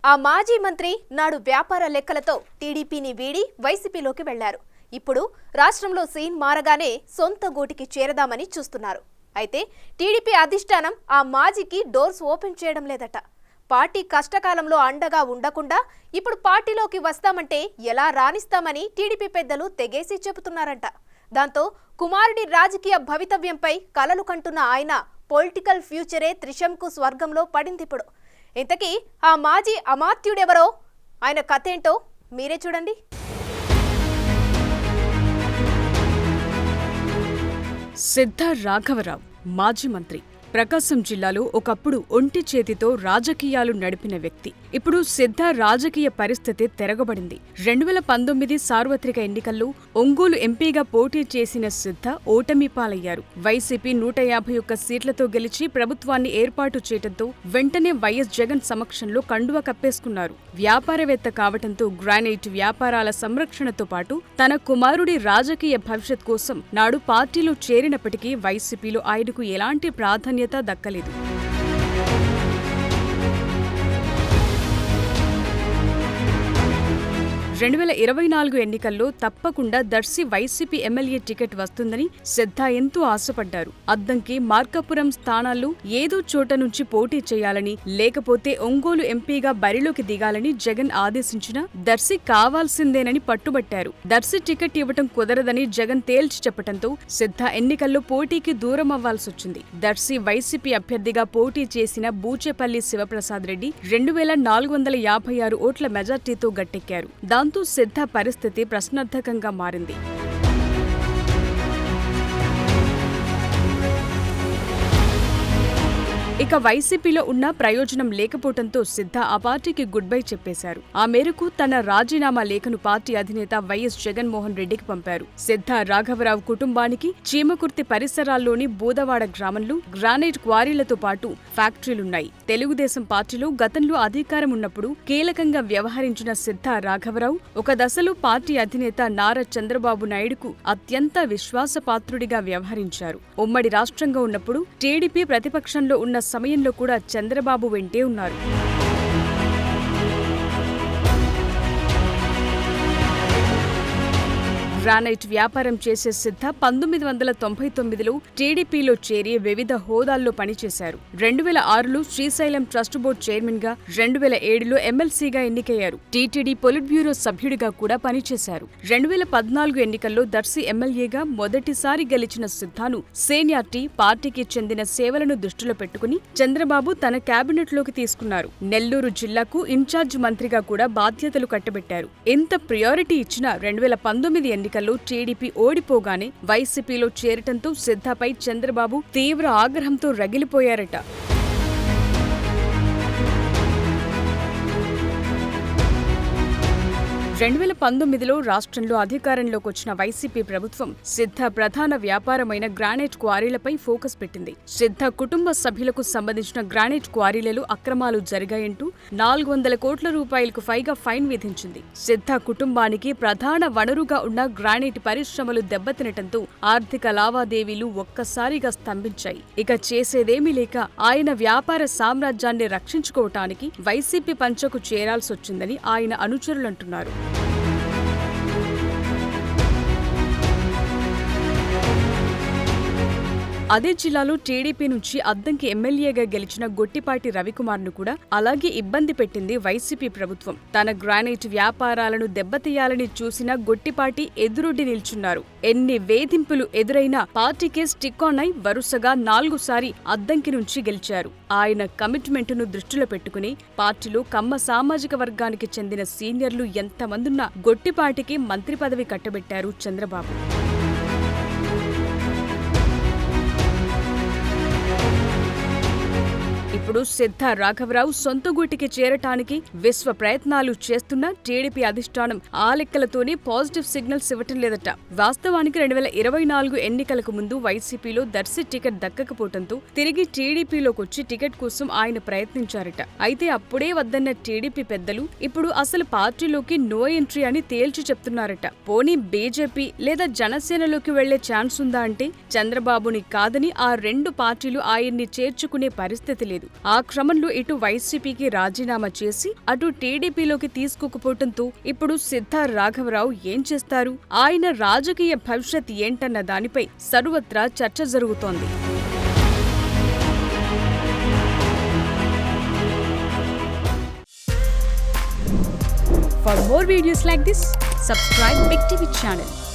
ఆ మాజీ మంత్రి నాడు వ్యాపార లెక్కలతో టీడీపీని వీడి వైసీపీలోకి వెళ్లారు. ఇప్పుడు రాష్ట్రంలో సీన్ మారగానే సొంత గూటికి చేరదామని చూస్తున్నారు. అయితే టీడీపీ అధిష్టానం ఆ మాజీకి డోర్స్ ఓపెన్ చేయడం లేదట. పార్టీ కష్టకాలంలో అండగా ఉండకుండా ఇప్పుడు పార్టీలోకి వస్తామంటే ఎలా రాణిస్తామని టీడీపీ పెద్దలు తెగేసి చెబుతున్నారంట. దాంతో కుమారుడి రాజకీయ భవితవ్యంపై కలలు కంటున్న ఆయన పొలిటికల్ ఫ్యూచరే త్రిశంకు స్వర్గంలో పడిందిప్పుడు. ఇంతకీ ఆ మాజీ అమాత్యుడెవరో, ఆయన కథేంటో మీరే చూడండి. సిద్ధ రాఘవరావు మాజీ మంత్రి, ప్రకాశం జిల్లాలో ఒకప్పుడు ఒంటి చేతితో రాజకీయాలు నడిపిన వ్యక్తి. ఇప్పుడు సిద్ధ రాజకీయ పరిస్థితి తిరగబడింది. 2019 సార్వత్రిక ఎన్నికల్లో ఒంగోలు ఎంపీగా పోటీ చేసిన సిద్ధ ఓటమి పాలయ్యారు. వైసీపీ 151 సీట్లతో గెలిచి ప్రభుత్వాన్ని ఏర్పాటు చేయడంతో వెంటనే వైఎస్ జగన్ సమక్షంలో కండువా కప్పేసుకున్నారు. వ్యాపారవేత్త కావటంతో గ్రానైట్ వ్యాపారాల సంరక్షణతో పాటు తన కుమారుడి రాజకీయ భవిష్యత్ కోసం నాడు పార్టీలో చేరినప్పటికీ వైసీపీలో ఆయనకు ఎలాంటి ప్రాధాన్యత దక్కలేదు. 2024 ఎన్నికల్లో తప్పకుండా దర్శి వైసీపీ ఎమ్మెల్యే టికెట్ వస్తుందని సిద్ధ ఎంతో ఆశపడ్డారు. అద్దంకి, మార్కాపురం స్థానాల్లో ఏదో చోట నుంచి పోటీ చేయాలని, లేకపోతే ఒంగోలు ఎంపీగా బరిలోకి దిగాలని జగన్ ఆదేశించినా దర్శి కావాల్సిందేనని పట్టుబట్టారు. దర్శి టికెట్ ఇవ్వటం కుదరదని జగన్ తేల్చి చెప్పడంతో సిద్ధ ఎన్నికల్లో పోటీకి దూరం అవ్వాల్సొచ్చింది. దర్శి వైసీపీ అభ్యర్థిగా పోటీ చేసిన బూచేపల్లి శివప్రసాద్ రెడ్డి 2456 ఓట్ల మెజార్టీతో గట్టెక్కారు. దాంతో సిద్ధ పరిస్థితి ప్రశ్నార్థకంగా మారింది. ఇక వైసీపీలో ఉన్న ప్రయోజనం లేకపోవడంతో సిద్ధ ఆ పార్టీకి గుడ్ బై చెప్పేశారు. ఆ మేరకు తన రాజీనామా లేఖను పార్టీ అధినేత వైఎస్ జగన్మోహన్ రెడ్డికి పంపారు. సిద్ధ రాఘవరావు కుటుంబానికి చీమకుర్తి పరిసరాల్లోని బూదవాడ గ్రామంలో గ్రానైట్ క్వారీలతో పాటు ఫ్యాక్టరీలున్నాయి. తెలుగుదేశం పార్టీలో గతంలో అధికారం ఉన్నప్పుడు కీలకంగా వ్యవహరించిన సిద్ధ రాఘవరావు ఒక దశలో పార్టీ అధినేత నారా చంద్రబాబు నాయుడుకు అత్యంత విశ్వాసపాత్రుడిగా వ్యవహరించారు. ఉమ్మడి రాష్ట్రంగా ఉన్నప్పుడు టీడీపీ ప్రతిపక్షంలో ఉన్న సమయంలో కూడా చంద్రబాబు వెంటే ఉన్నారు. గ్రానైట్ వ్యాపారం చేసే సిద్ధ 1999లో టీడీపీలో చేరి వివిధ హోదాల్లో పనిచేశారు. 2006లో శ్రీశైలం ట్రస్ట్ బోర్డు చైర్మన్ గా, 2007లో ఎమ్మెల్సీగా ఎన్నికయ్యారు. టీటీడీ పొలిట్ బ్యూరో సభ్యుడిగా కూడా పనిచేశారు. 2014 ఎన్నికల్లో దర్శి ఎమ్మెల్యేగా మొదటిసారి గెలిచిన సిద్ధను సీనియారిటీ, పార్టీకి చెందిన సేవలను దృష్టిలో పెట్టుకుని చంద్రబాబు తన కేబినెట్లోకి తీసుకున్నారు. నెల్లూరు జిల్లాకు ఇన్ఛార్జ్ మంత్రిగా కూడా బాధ్యతలు కట్టబెట్టారు. ఇంత ప్రియారిటీ ఇచ్చిన 2019 ఎన్నికల్లో టీడీపీ ఓడిపోగానే వైసీపీలో చేరటంతో సిద్ధపై చంద్రబాబు తీవ్ర ఆగ్రహంతో రగిలిపోయారట. 2019లో రాష్ట్రంలో అధికారంలోకి వచ్చిన వైసీపీ ప్రభుత్వం సిద్ధ ప్రధాన వ్యాపారమైన గ్రానైట్ క్వారీలపై ఫోకస్ పెట్టింది. సిద్ధ కుటుంబ సభ్యులకు సంబంధించిన గ్రానైట్ క్వారీలలో అక్రమాలు జరిగాయంటూ 400 కోట్ల రూపాయలకు పైగా ఫైన్ విధించింది. సిద్ధ కుటుంబానికి ప్రధాన వనరుగా ఉన్న గ్రానైట్ పరిశ్రమలు దెబ్బతినటంతో ఆర్థిక లావాదేవీలు ఒక్కసారిగా స్తంభించాయి. ఇక చేసేదేమీ లేక ఆయన వ్యాపార సామ్రాజ్యాన్ని రక్షించుకోవటానికి వైసీపీ పంచకు చేరాల్సొచ్చిందని ఆయన అనుచరులంటున్నారు. అదే జిల్లాలో టీడీపీ నుంచి అద్దంకి ఎమ్మెల్యేగా గెలిచిన గొట్టిపాటి రవికుమార్ను కూడా అలాగే ఇబ్బంది పెట్టింది వైసీపీ ప్రభుత్వం. తన గ్రానైట్ వ్యాపారాలను దెబ్బతీయాలని చూసిన గొట్టిపాటి ఎదురొడ్డి నిల్చున్నారు. ఎన్ని వేధింపులు ఎదురైనా పార్టీకే స్టిక్ ఆన్ అయి వరుసగా 4 సారి అద్దంకి నుంచి గెలిచారు. ఆయన కమిట్మెంట్ను దృష్టిలో పెట్టుకుని పార్టీలో కమ్మ సామాజిక వర్గానికి చెందిన సీనియర్లు ఎంతమందున్నా గొట్టిపాటికి మంత్రి పదవి కట్టబెట్టారు చంద్రబాబు. ఇప్పుడు సిద్ధ రాఘవరావు సొంత గూటికి చేరటానికి విశ్వ ప్రయత్నాలు చేస్తున్న టీడీపీ అధిష్టానం ఆ లెక్కలతోనే పాజిటివ్ సిగ్నల్స్ ఇవ్వటం లేదట. వాస్తవానికి 2024 ఎన్నికలకు ముందు వైసీపీలో దర్శి టికెట్ దక్కకపోవడంతో తిరిగి టీడీపీలోకి వచ్చి టికెట్ కోసం ఆయన ప్రయత్నించారట. అయితే అప్పుడే వద్దన్న టీడీపీ పెద్దలు ఇప్పుడు అసలు పార్టీలోకి నో ఎంట్రీ అని తేల్చి చెప్తున్నారట. పోనీ బీజేపీ లేదా జనసేనలోకి వెళ్లే ఛాన్స్ ఉందా అంటే చంద్రబాబుని కాదని ఆ 2 పార్టీలు ఆయన్ని చేర్చుకునే పరిస్థితి లేదు. ఆ క్రమంలో ఇటు వైసీపీకి రాజీనామా చేసి అటు టీడీపీలోకి తీసుకుపోవడంతో ఇప్పుడు సిద్ధా రాఘవరావు ఏం చేస్తారు? ఆయన రాజకీయ భవిష్యత్ ఏంటన్న దానిపై సర్వత్రా చర్చ జరుగుతోంది. For more videos like this, subscribe Big TV channel.